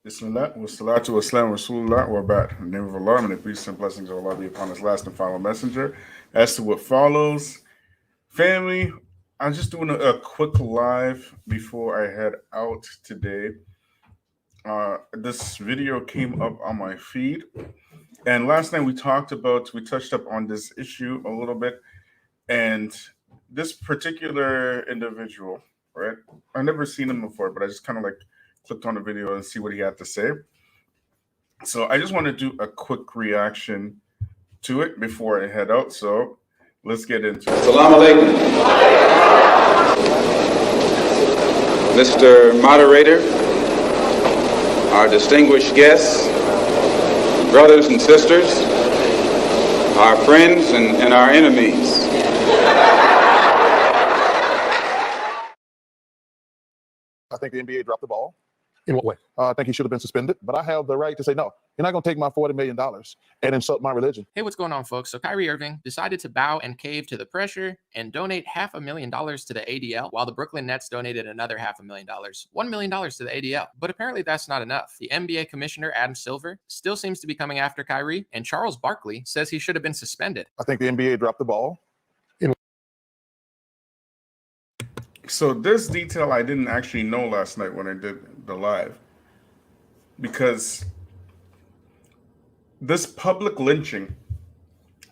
Bismillah, wa salatu wa salam wa rasulullah wa ba'd. In the name of Allah, and the peace and blessings of Allah be upon His last and final messenger. As to what follows, family, I'm just doing a quick live before I head out today. This video came up on my feed, and last night we touched up on this issue a little bit, and this particular individual, right? I never seen him before, but I just kind of like clicked on the video and see what he had to say. So I just want to do a quick reaction to it before I head out. So let's get into it. Salaam Alaikum. Mr. Moderator, our distinguished guests, brothers and sisters, our friends and our enemies. I think the NBA dropped the ball. In what way? I think he should have been suspended, but I have the right to say, no, you're not going to take my $40 million and insult my religion. Hey, what's going on, folks? So Kyrie Irving decided to bow and cave to the pressure and donate $500,000 to the ADL, while the Brooklyn Nets donated another $500,000, $1 million to the ADL. But apparently that's not enough. The NBA commissioner, Adam Silver, still seems to be coming after Kyrie, and Charles Barkley says he should have been suspended. I think the NBA dropped the ball. So this detail I didn't actually know last night when I did the live, because this public lynching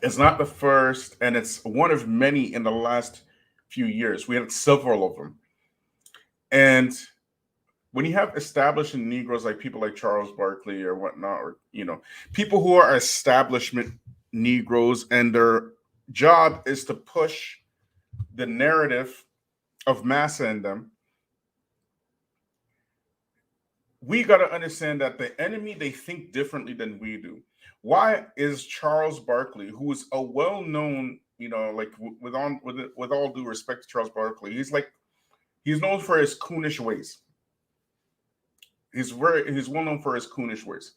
is not the first, and it's one of many in the last few years. We had several of them. And when you have established Negroes, like people like Charles Barkley or whatnot, or, people who are establishment Negroes, and their job is to push the narrative of massa in them, we got to understand that the enemy, they think differently than we do. Why is Charles Barkley, who is a well-known, with all due respect to Charles Barkley, he's known for his coonish ways. He's well known for his coonish ways.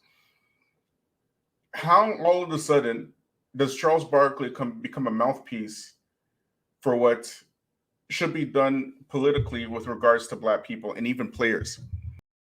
How all of a sudden does Charles Barkley become a mouthpiece for what should be done politically with regards to Black people and even players?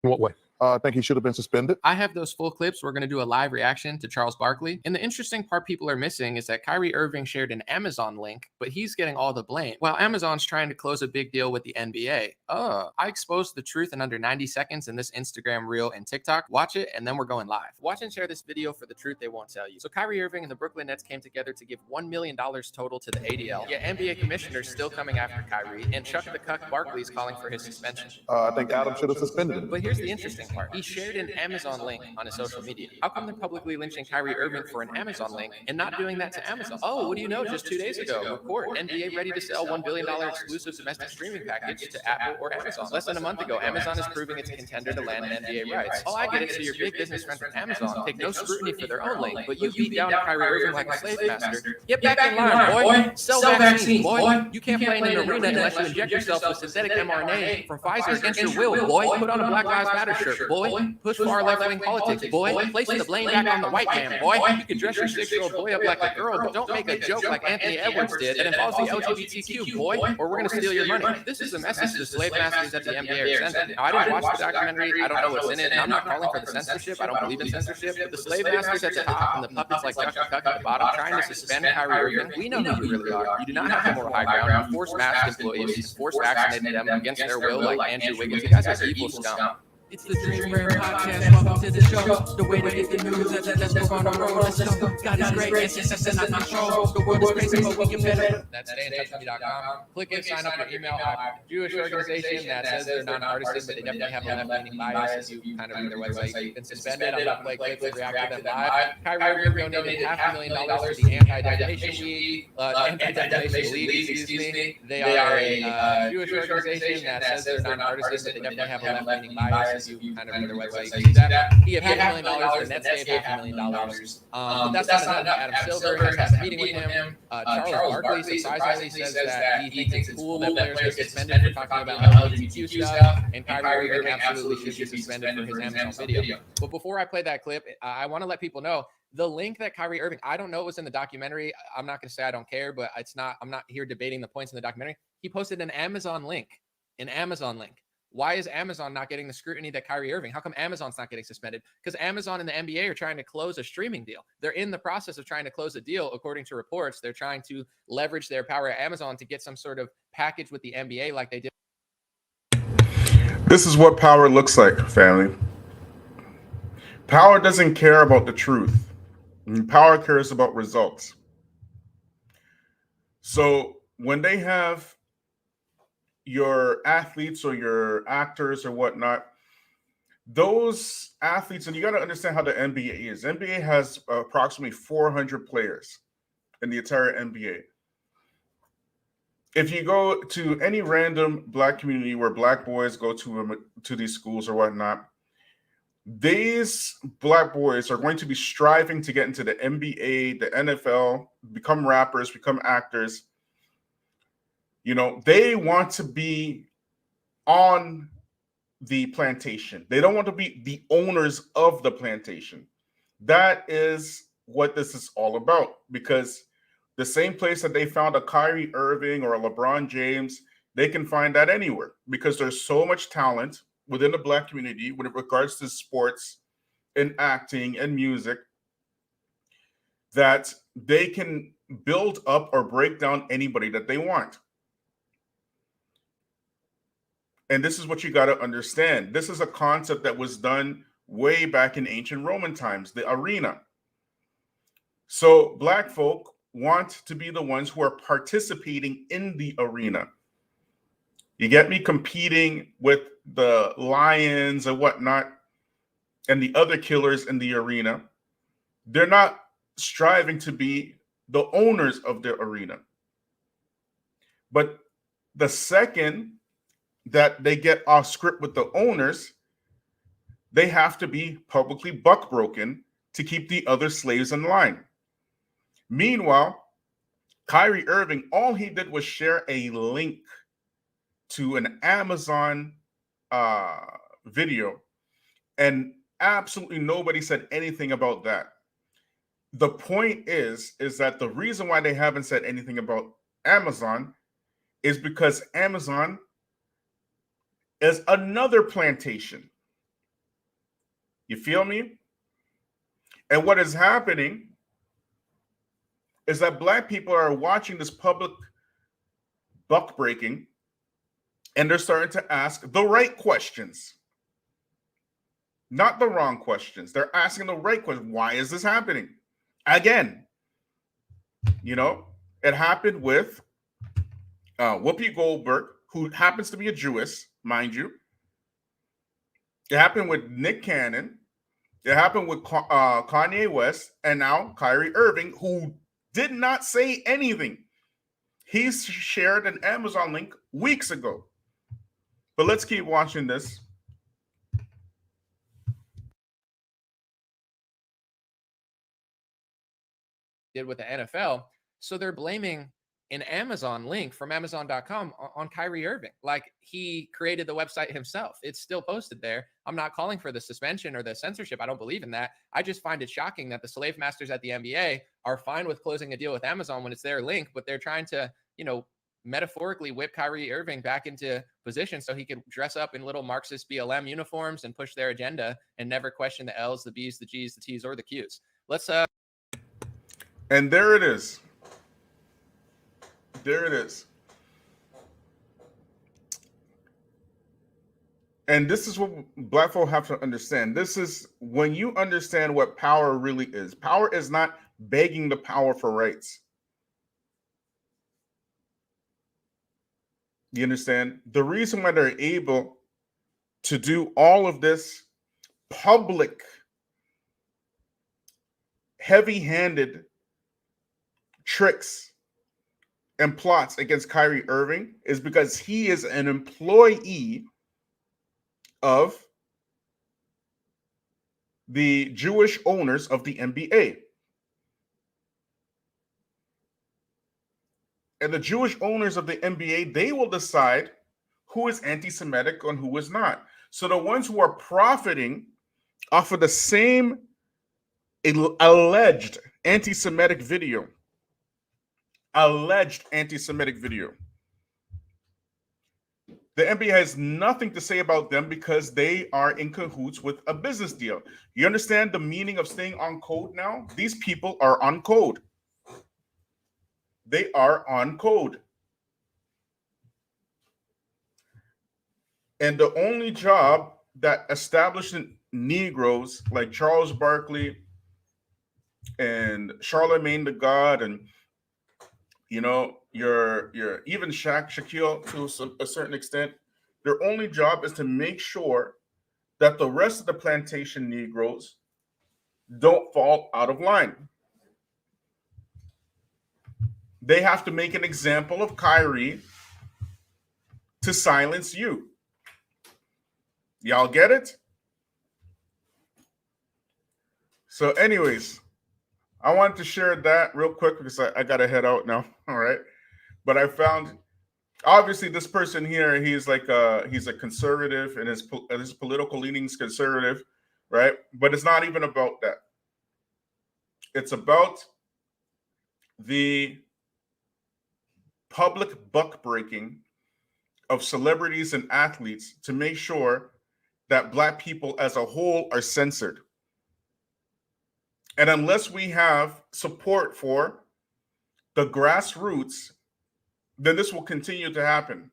In what way? I think he should have been suspended. I have those full clips. We're going to do a live reaction to Charles Barkley. And the interesting part people are missing is that Kyrie Irving shared an Amazon link, but he's getting all the blame, while Amazon's trying to close a big deal with the NBA. I exposed the truth in under 90 seconds in this Instagram reel and TikTok. Watch it, and then we're going live. Watch and share this video for the truth they won't tell you. So Kyrie Irving and the Brooklyn Nets came together to give $1 million total to the ADL. Yet NBA commissioners still coming after Kyrie, and Chuck the Cuck Barkley's calling for his suspension. I think Adam should have suspended him. But here's the interesting part. He shared an Amazon link on his social media. How come they're publicly lynching Kyrie Irving for an Amazon link and not doing that to Amazon? Oh, what do you know? Just 2 days ago, report NBA ready to sell $1 billion exclusive domestic streaming package to Apple or Amazon. Less than a month ago, Amazon is proving it's a contender to land NBA rights. Oh, I get it. So your big business friends from Amazon take no scrutiny for their own link, but you beat down Kyrie Irving like a slave master. Get back in line, boy. Sell vaccines, boy. You can't play in an arena unless you inject yourself with synthetic mRNA from Pfizer against your will, boy. Put on a Black Lives Matter shirt, boy. Push far left-wing politics, boy. Place the blame back on the white man, boy. You can dress your 6-year-old boy up like a girl, but don't make a joke like Anthony Edwards did that involves the LGBTQ, boy, or we're going to steal your money. This is the message the slave masters at the NBA are sending. Now, I didn't watch the documentary. I don't know what's in it, and I'm not calling for the censorship. I don't believe in censorship. But the slave masters at the top and the puppets like Chuck and Cuck at the bottom trying to suspend Kyrie Irving, we know who you really are. You do not have the moral high ground. You force masked employees, force vaccinated them against their will like Andrew Wiggins. You guys are evil scum. It's the Dream Rare Podcast. Welcome to the show. The way to get the news is let's go on the road. Let's go. God is great. Yes, and not control. The world is crazy, but we get better. That's stayintouchwithme.com. Click it, sign up your email. A Jewish organization that says they're nonpartisan, but they definitely have a left-leaning bias. If you kind of read their website, you've been suspended. I'm going to play clips and react to them live. Kyrie Irving donated $500,000 to the Anti-Defamation League, excuse me. They are a Jewish organization that says they're nonpartisan, but they definitely have a left-leaning bias. You kind of read their website, you see that. He had $500,000, the Nets gave $500,000. But that's not enough. Adam Silver has had a meeting with him. Charles Barkley surprisingly says that he thinks it's cool that players get suspended for talking about LGBTQ stuff, and Kyrie Irving absolutely should be suspended for his Amazon video. But before I play that clip, I want to let people know the link that Kyrie Irving, I don't know what was in the documentary. I'm not going to say I don't care, but I'm not here debating the points in the documentary. He posted an Amazon link. Why is Amazon not getting the scrutiny that Kyrie Irving? How come Amazon's not getting suspended? Because Amazon and the NBA are trying to close a streaming deal. They're in the process of trying to close a deal, according to reports. They're trying to leverage their power at Amazon to get some sort of package with the NBA like they did. This is what power looks like, family. Power doesn't care about the truth. Power cares about results. So when they have your athletes or your actors or whatnot, those athletes, and you got to understand how the NBA is. NBA has approximately 400 players in the entire NBA. If you go to any random Black community where Black boys go to these schools or whatnot, these Black boys are going to be striving to get into the NBA, the NFL, become rappers, become actors. You know, they want to be on the plantation. They don't want to be the owners of the plantation. That is what this is all about, because the same place that they found a Kyrie Irving or a LeBron James, they can find that anywhere, because there's so much talent within the Black community with regards to sports and acting and music that they can build up or break down anybody that they want. And this is what you got to understand. This is a concept that was done way back in ancient Roman times, the arena. So Black folk want to be the ones who are participating in the arena. You get me? Competing with the lions and whatnot and the other killers in the arena. They're not striving to be the owners of the arena. But the second that they get off script with the owners, they have to be publicly buckbroken to keep the other slaves in line. Meanwhile, Kyrie Irving, all he did was share a link to an Amazon video, and absolutely nobody said anything about that. The point is that the reason why they haven't said anything about Amazon is because Amazon is another plantation. You feel me? And what is happening is that Black people are watching this public buck breaking, and they're starting to ask the right questions, not the wrong questions. They're asking the right questions. Why is this happening? Again, you know, it happened with Whoopi Goldberg, who happens to be a Jewess, mind you. It happened with Nick Cannon. It happened with Kanye West, and now Kyrie Irving, who did not say anything. He shared an Amazon link weeks ago. But let's keep watching this. Did with the NFL. So they're blaming an Amazon link from Amazon.com on Kyrie Irving. Like, he created the website himself. It's still posted there. I'm not calling for the suspension or the censorship. I don't believe in that. I just find it shocking that the slave masters at the NBA are fine with closing a deal with Amazon when it's their link, but they're trying to, you know, metaphorically whip Kyrie Irving back into position so he could dress up in little Marxist BLM uniforms and push their agenda and never question the L's, the B's, the G's, the T's, or the Q's. Let's And there it is. There it is. And this is what Black folk have to understand. This is when you understand what power really is. Power is not begging the power for rights. You understand? The reason why they're able to do all of this public, heavy-handed tricks and plots against Kyrie Irving is because he is an employee of the Jewish owners of the NBA. And the Jewish owners of the NBA, they will decide who is anti-Semitic and who is not. So the ones who are profiting off of the same alleged anti-Semitic video, The NBA has nothing to say about them because they are in cahoots with a business deal. You understand the meaning of staying on code now? These people are on code. They are on code. And the only job that established Negroes like Charles Barkley and Charlemagne the God, and your even Shaquille to a certain extent, their only job is to make sure that the rest of the plantation Negroes don't fall out of line. They have to make an example of Kyrie to silence you. Y'all get it? So, anyways, I wanted to share that real quick because I got to head out now. All right. But I found, obviously, this person here, he's a conservative, and his political leanings conservative, right? But it's not even about that. It's about the public buck breaking of celebrities and athletes to make sure that Black people as a whole are censored. And unless we have support for the grassroots, then this will continue to happen.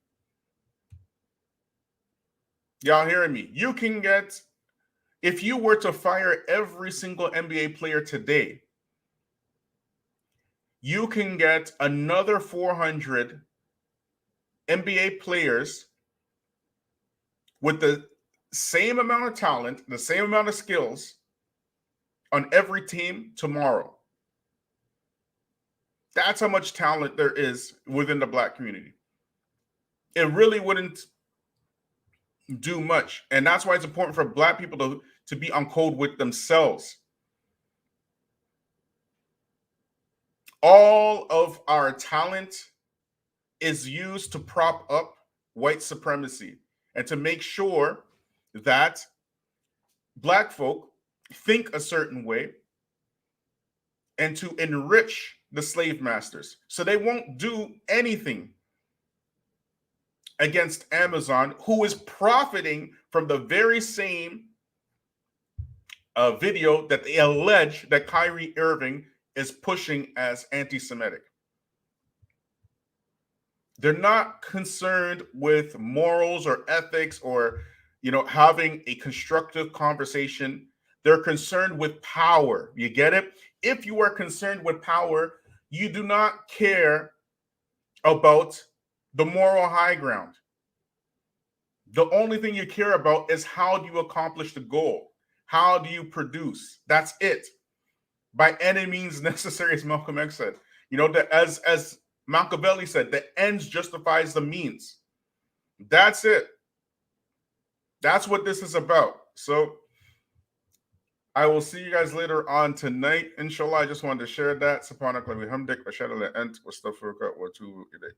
Y'all hearing me? You can get, if you were to fire every single NBA player today, you can get another 400 NBA players with the same amount of talent, the same amount of skills on every team tomorrow. That's how much talent there is within the Black community. It really wouldn't do much. And that's why it's important for Black people to be on code with themselves. All of our talent is used to prop up white supremacy and to make sure that Black folk think a certain way and to enrich the slave masters. So they won't do anything against Amazon, who is profiting from the very same video that they allege that Kyrie Irving is pushing as anti-Semitic. They're not concerned with morals or ethics or, having a constructive conversation. They're concerned with power. You get it? If you are concerned with power, you do not care about the moral high ground. The only thing you care about is how do you accomplish the goal? How do you produce? That's it. By any means necessary, as Malcolm X said. That as Machiavelli said, the ends justifies the means. That's it. That's what this is about. So I will see you guys later on tonight. Inshallah, I just wanted to share that. Subhanallah, bihamdik, wa shada la ant, wa astaghfiruka wa atubu ilayk.